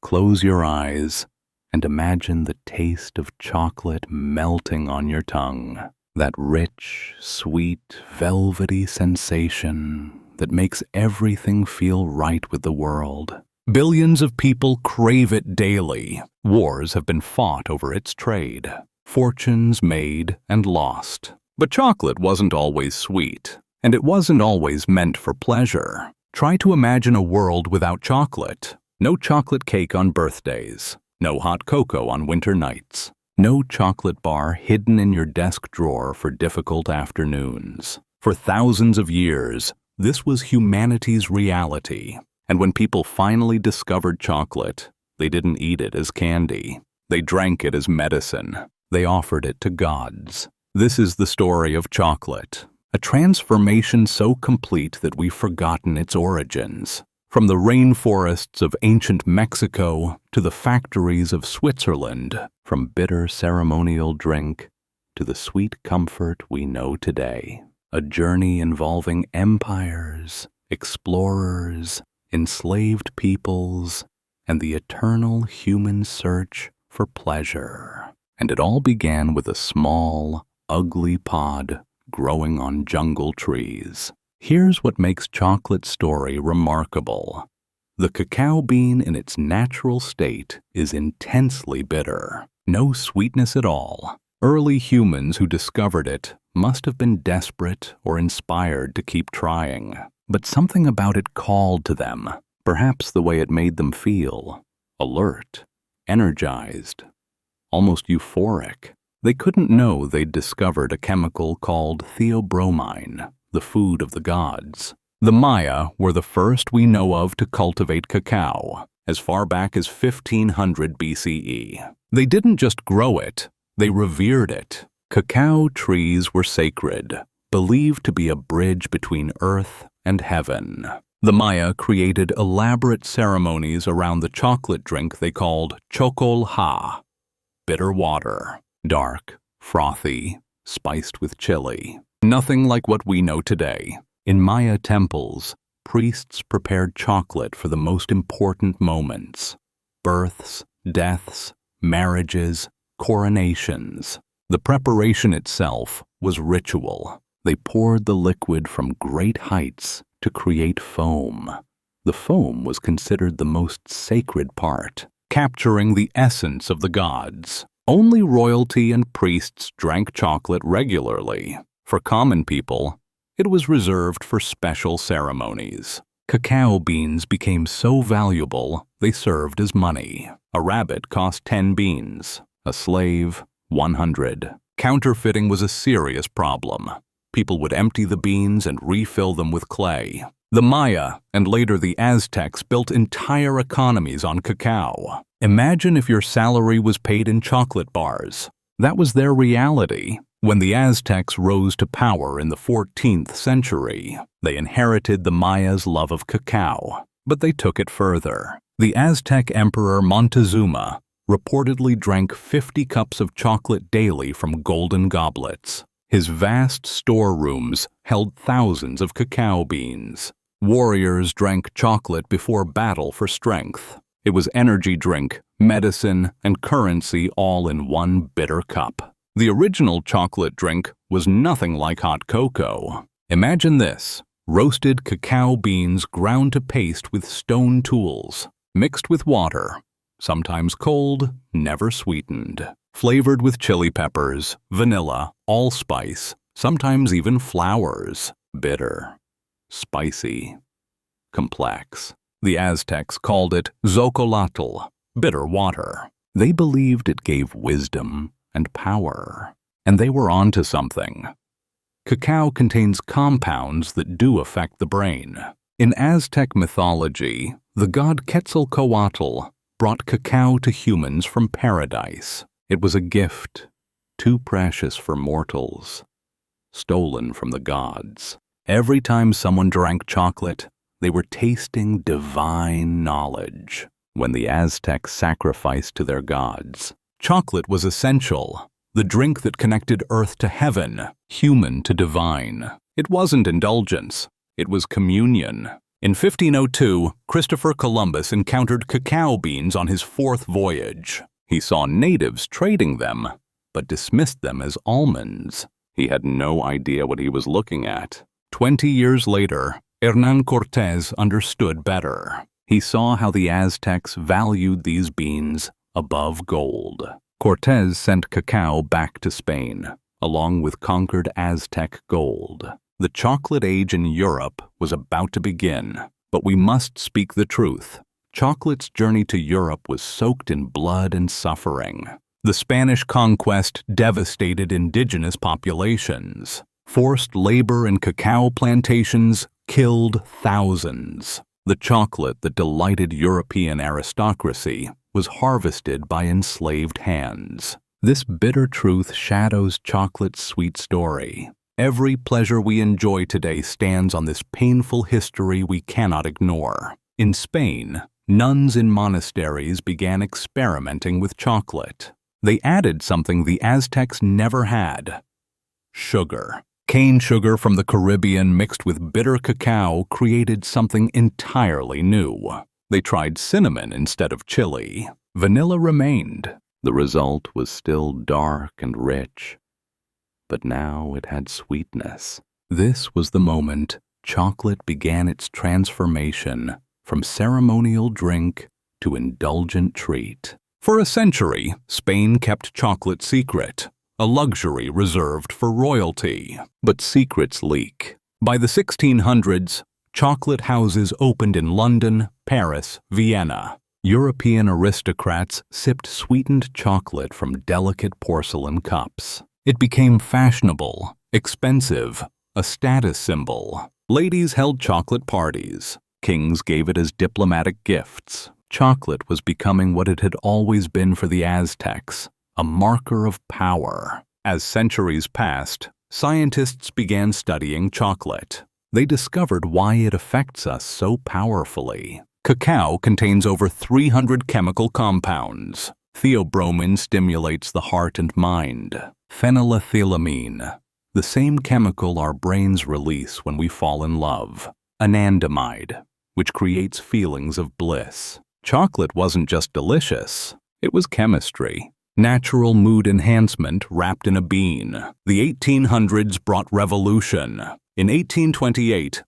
close your eyes and imagine the taste of chocolate melting on your tongue. That rich, sweet, velvety sensation that makes everything feel right with the world. Billions of people crave it daily. Wars have been fought over its trade. Fortunes made and lost. But chocolate wasn't always sweet, and it wasn't always meant for pleasure. Try to imagine a world without chocolate. No chocolate cake on birthdays. No hot cocoa on winter nights. No chocolate bar hidden in your desk drawer for difficult afternoons. For thousands of years, this was humanity's reality. And when people finally discovered chocolate, they didn't eat it as candy. They drank it as medicine. They offered it to gods. This is the story of chocolate, a transformation so complete that we've forgotten its origins. From the rainforests of ancient Mexico to the factories of Switzerland, from bitter ceremonial drink to the sweet comfort we know today. A journey involving empires, explorers, enslaved peoples, and the eternal human search for pleasure. And it all began with a small, ugly pod growing on jungle trees. Here's what makes chocolate's story remarkable. The cacao bean in its natural state is intensely bitter. No sweetness at all. Early humans who discovered it must have been desperate or inspired to keep trying. But something about it called to them, perhaps the way it made them feel. Alert, energized, almost euphoric. They couldn't know they'd discovered a chemical called theobromine, the food of the gods. The Maya were the first we know of to cultivate cacao, as far back as 1500 BCE. They didn't just grow it, they revered it. Cacao trees were sacred, believed to be a bridge between earth and heaven. The Maya created elaborate ceremonies around the chocolate drink they called chocolha, bitter water, dark, frothy, spiced with chili. Nothing like what we know today. In Maya temples, priests prepared chocolate for the most important moments: births, deaths, marriages, coronations. The preparation itself was ritual. They poured the liquid from great heights to create foam. The foam was considered the most sacred part, capturing the essence of the gods. Only royalty and priests drank chocolate regularly. For common people, it was reserved for special ceremonies. Cacao beans became so valuable, they served as money. A rabbit cost 10 beans, a slave 100. Counterfeiting was a serious problem. People would empty the beans and refill them with clay. The Maya, and later the Aztecs, built entire economies on cacao. Imagine if your salary was paid in chocolate bars. That was their reality. When the Aztecs rose to power in the 14th century, they inherited the Maya's love of cacao, but they took it further. The Aztec Emperor Montezuma reportedly drank 50 cups of chocolate daily from golden goblets. His vast storerooms held thousands of cacao beans. Warriors drank chocolate before battle for strength. It was energy drink, medicine, and currency all in one bitter cup. The original chocolate drink was nothing like hot cocoa. Imagine this: roasted cacao beans ground to paste with stone tools, mixed with water, sometimes cold, never sweetened, flavored with chili peppers, vanilla, allspice, sometimes even flowers, bitter, spicy, complex. The Aztecs called it zocolotl, bitter water. They believed it gave wisdom and power, and they were onto something. Cacao contains compounds that do affect the brain. In Aztec mythology, the god Quetzalcoatl brought cacao to humans from paradise. It was a gift, too precious for mortals, stolen from the gods. Every time someone drank chocolate, they were tasting divine knowledge. When the Aztecs sacrificed to their gods, chocolate was essential, the drink that connected earth to heaven, human to divine. It wasn't indulgence, it was communion. In 1502, Christopher Columbus encountered cacao beans on his fourth voyage. He saw natives trading them, but dismissed them as almonds. He had no idea what he was looking at. 20 years later, Hernán Cortés understood better. He saw how the Aztecs valued these beans above gold. Cortés sent cacao back to Spain, along with conquered Aztec gold. The chocolate age in Europe was about to begin, but we must speak the truth. Chocolate's journey to Europe was soaked in blood and suffering. The Spanish conquest devastated indigenous populations. Forced labor in cacao plantations killed thousands. The chocolate that delighted European aristocracy was harvested by enslaved hands. This bitter truth shadows chocolate's sweet story. Every pleasure we enjoy today stands on this painful history we cannot ignore. In Spain, nuns in monasteries began experimenting with chocolate. They added something the Aztecs never had: sugar. Cane sugar from the Caribbean mixed with bitter cacao created something entirely new. They tried cinnamon instead of chili. Vanilla remained. The result was still dark and rich, but now it had sweetness. This was the moment chocolate began its transformation from ceremonial drink to indulgent treat. For a century, Spain kept chocolate secret, a luxury reserved for royalty. But secrets leak. By the 1600s, chocolate houses opened in London, Paris, Vienna. European aristocrats sipped sweetened chocolate from delicate porcelain cups. It became fashionable, expensive, a status symbol. Ladies held chocolate parties. Kings gave it as diplomatic gifts. Chocolate was becoming what it had always been for the Aztecs, a marker of power. As centuries passed, scientists began studying chocolate. They discovered why it affects us so powerfully. Cacao contains over 300 chemical compounds. Theobromine stimulates the heart and mind. Phenylethylamine, the same chemical our brains release when we fall in love. Anandamide, which creates feelings of bliss. Chocolate wasn't just delicious, it was chemistry. Natural mood enhancement wrapped in a bean. The 1800s brought revolution. In 1828,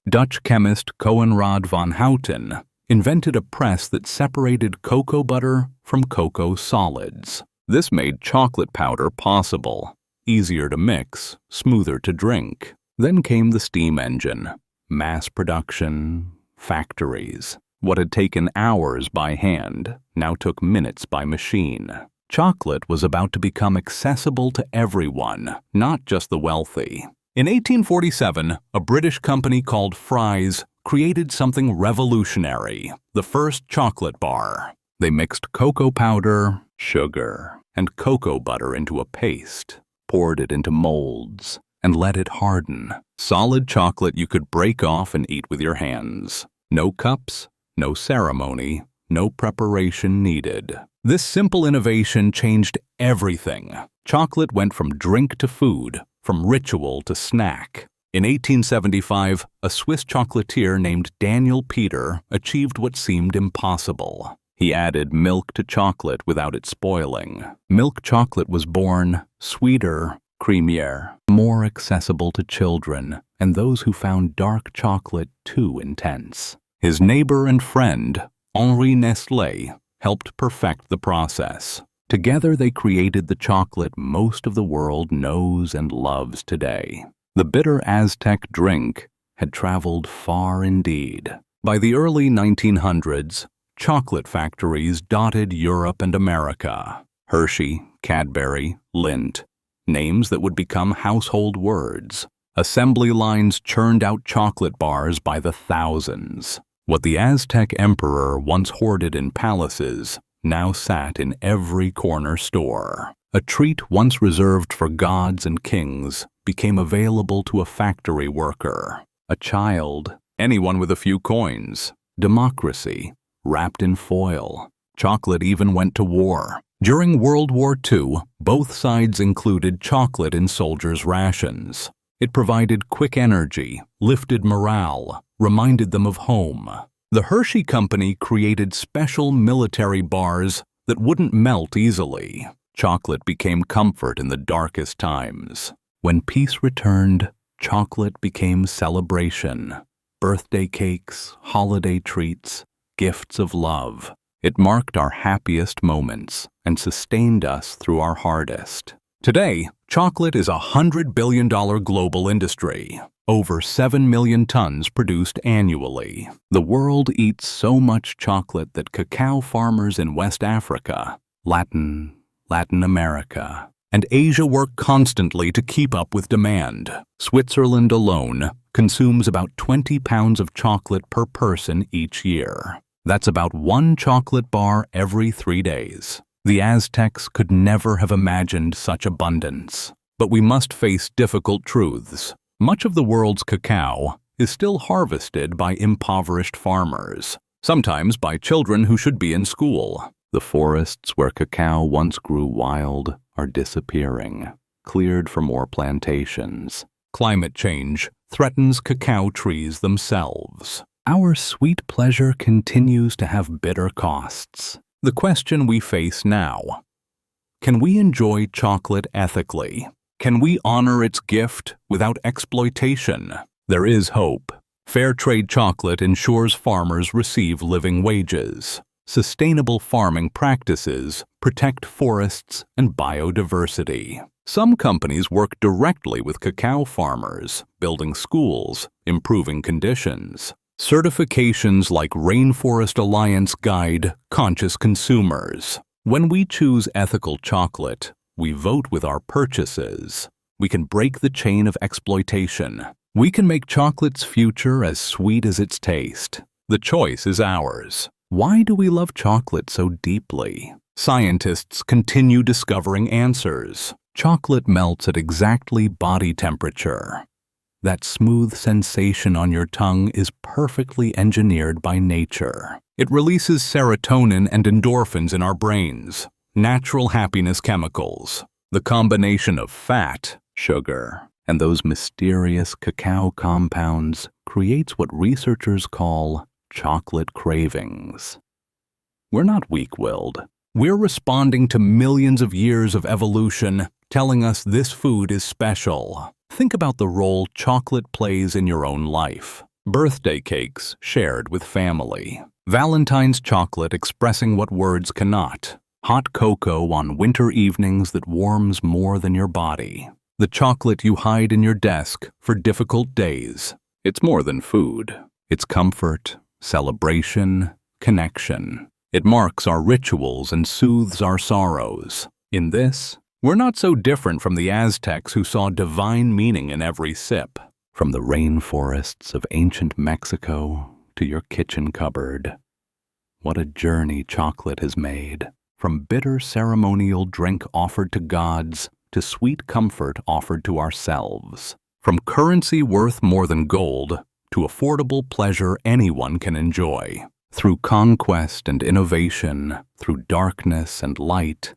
Dutch chemist Coenraad van Houten invented a press that separated cocoa butter from cocoa solids. This made chocolate powder possible, easier to mix, smoother to drink. Then came the steam engine, mass production, factories. What had taken hours by hand now took minutes by machine. Chocolate was about to become accessible to everyone, not just the wealthy. In 1847, a British company called Fry's created something revolutionary, the first chocolate bar. They mixed cocoa powder, sugar, and cocoa butter into a paste, poured it into molds, and let it harden. Solid chocolate you could break off and eat with your hands. No cups, no ceremony, no preparation needed. This simple innovation changed everything. Chocolate went from drink to food, from ritual to snack. In 1875, a Swiss chocolatier named Daniel Peter achieved what seemed impossible. He added milk to chocolate without it spoiling. Milk chocolate was born, sweeter, creamier, more accessible to children and those who found dark chocolate too intense. His neighbor and friend, Henri Nestlé, helped perfect the process. Together they created the chocolate most of the world knows and loves today. The bitter Aztec drink had traveled far indeed. By the early 1900s, chocolate factories dotted Europe and America. Hershey, Cadbury, Lindt, names that would become household words. Assembly lines churned out chocolate bars by the thousands. What the Aztec emperor once hoarded in palaces now sat in every corner store. A treat once reserved for gods and kings became available to a factory worker, a child, anyone with a few coins. Democracy, wrapped in foil. Chocolate even went to war. During World War II, both sides included chocolate in soldiers' rations. It provided quick energy, lifted morale, reminded them of home. The Hershey Company created special military bars that wouldn't melt easily. Chocolate became comfort in the darkest times. When peace returned, chocolate became celebration. Birthday cakes, holiday treats, gifts of love. It marked our happiest moments and sustained us through our hardest. Today, chocolate is a $100 billion global industry. Over 7 million tons produced annually. The world eats so much chocolate that cacao farmers in West Africa, Latin America, and Asia work constantly to keep up with demand. Switzerland alone consumes about 20 pounds of chocolate per person each year. That's about 1 chocolate bar every 3 days. The Aztecs could never have imagined such abundance. But we must face difficult truths. Much of the world's cacao is still harvested by impoverished farmers, sometimes by children who should be in school. The forests where cacao once grew wild are disappearing, cleared for more plantations. Climate change threatens cacao trees themselves. Our sweet pleasure continues to have bitter costs. The question we face now: can we enjoy chocolate ethically? Can we honor its gift without exploitation? There is hope. Fair trade chocolate ensures farmers receive living wages. Sustainable farming practices protect forests and biodiversity. Some companies work directly with cacao farmers, building schools, improving conditions. Certifications like Rainforest Alliance guide conscious consumers. When we choose ethical chocolate, we vote with our purchases. We can break the chain of exploitation. We can make chocolate's future as sweet as its taste. The choice is ours. Why do we love chocolate so deeply? Scientists continue discovering answers. Chocolate melts at exactly body temperature. That smooth sensation on your tongue is perfectly engineered by nature. It releases serotonin and endorphins in our brains, natural happiness chemicals. The combination of fat, sugar, and those mysterious cacao compounds creates what researchers call chocolate cravings. We're not weak-willed. We're responding to millions of years of evolution, telling us this food is special. Think about the role chocolate plays in your own life. Birthday cakes shared with family. Valentine's chocolate expressing what words cannot. Hot cocoa on winter evenings that warms more than your body. The chocolate you hide in your desk for difficult days. It's more than food. It's comfort, celebration, connection. It marks our rituals and soothes our sorrows. In this, we're not so different from the Aztecs who saw divine meaning in every sip. From the rainforests of ancient Mexico to your kitchen cupboard. What a journey chocolate has made. From bitter ceremonial drink offered to gods to sweet comfort offered to ourselves. From currency worth more than gold to affordable pleasure anyone can enjoy. Through conquest and innovation, through darkness and light,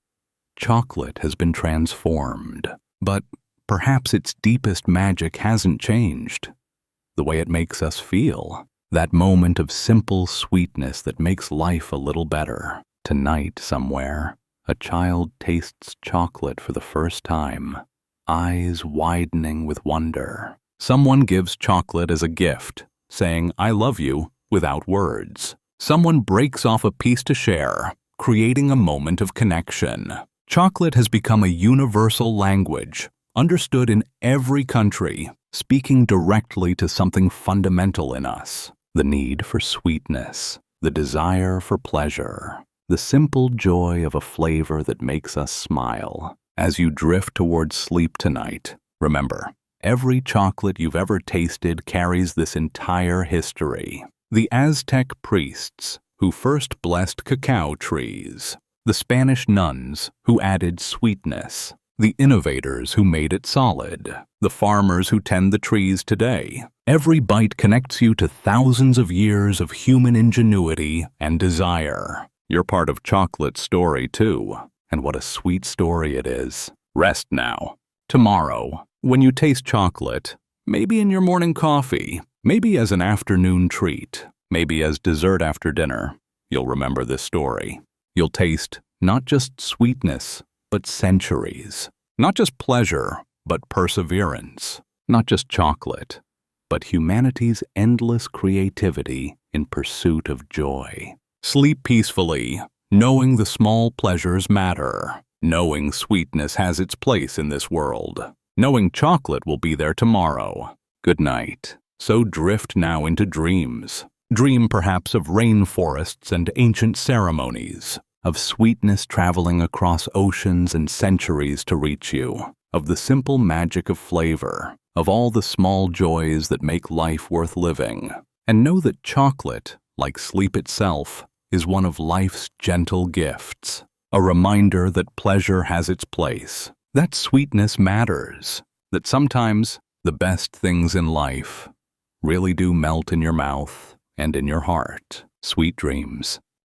chocolate has been transformed. But perhaps its deepest magic hasn't changed. The way it makes us feel. That moment of simple sweetness that makes life a little better. Tonight, somewhere, a child tastes chocolate for the first time, eyes widening with wonder. Someone gives chocolate as a gift, saying, "I love you," without words. Someone breaks off a piece to share, creating a moment of connection. Chocolate has become a universal language, understood in every country, speaking directly to something fundamental in us. The need for sweetness, the desire for pleasure, the simple joy of a flavor that makes us smile. As you drift towards sleep tonight, remember, every chocolate you've ever tasted carries this entire history. The Aztec priests who first blessed cacao trees, the Spanish nuns who added sweetness, the innovators who made it solid, the farmers who tend the trees today. Every bite connects you to thousands of years of human ingenuity and desire. You're part of chocolate's story too, and what a sweet story it is. Rest now. Tomorrow, When you taste chocolate, maybe in your morning coffee, maybe as an afternoon treat, maybe as dessert after dinner, you'll remember this story. You'll taste not just sweetness, but centuries. Not just pleasure, but perseverance. Not just chocolate, but humanity's endless creativity in pursuit of joy. Sleep peacefully, knowing the small pleasures matter. Knowing sweetness has its place in this world. Knowing chocolate will be there tomorrow. Good night. So drift now into dreams. Dream perhaps of rainforests and ancient ceremonies, of sweetness traveling across oceans and centuries to reach you, of the simple magic of flavor, of all the small joys that make life worth living. And know that chocolate, like sleep itself, is one of life's gentle gifts. A reminder that pleasure has its place, that sweetness matters, that sometimes the best things in life really do melt in your mouth and in your heart. Sweet dreams.